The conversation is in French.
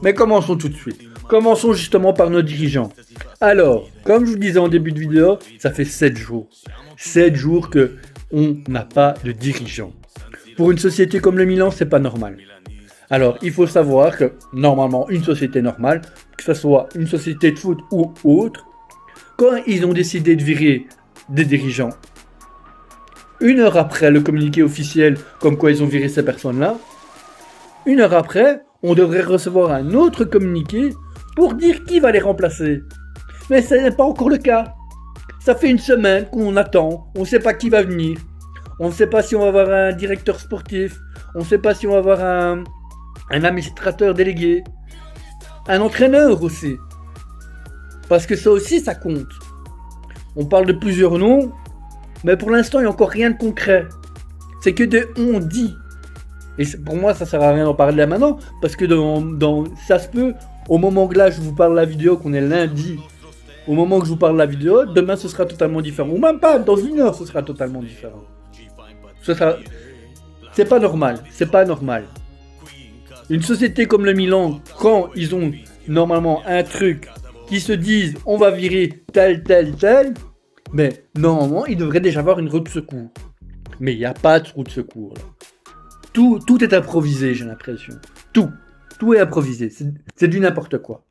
Mais commençons tout de suite. Commençons justement par nos dirigeants. Alors, comme je vous disais en début de vidéo, ça fait 7 jours. 7 jours que on n'a pas de dirigeants. Pour une société comme le Milan, c'est pas normal. Alors, il faut savoir que, normalement, une société normale, que ce soit une société de foot ou autre, quand ils ont décidé de virer des dirigeants, 1 heure après le communiqué officiel comme quoi ils ont viré ces personnes-là, 1 heure après, on devrait recevoir un autre communiqué pour dire qui va les remplacer. Mais ce n'est pas encore le cas. Ça fait 1 semaine qu'on attend, on ne sait pas qui va venir. On ne sait pas si on va avoir un directeur sportif, on ne sait pas si on va avoir un administrateur délégué, un entraîneur aussi. Parce que ça aussi, ça compte. On parle de plusieurs noms, mais pour l'instant, il n'y a encore rien de concret. C'est que des on dit. Et pour moi, ça sert à rien d'en parler là maintenant, parce que ça se peut, au moment que là, je vous parle de la vidéo, qu'on est lundi, au moment que je vous parle de la vidéo, demain, ce sera totalement différent. Ou même pas, dans 1 heure, ce sera totalement différent. C'est pas normal, c'est pas normal. Une société comme le Milan, quand ils ont normalement un truc qui se disent on va virer tel, mais normalement il devrait déjà avoir une roue de secours. Mais il n'y a pas de roue de secours là. Tout est improvisé, j'ai l'impression. Tout est improvisé, c'est du n'importe quoi.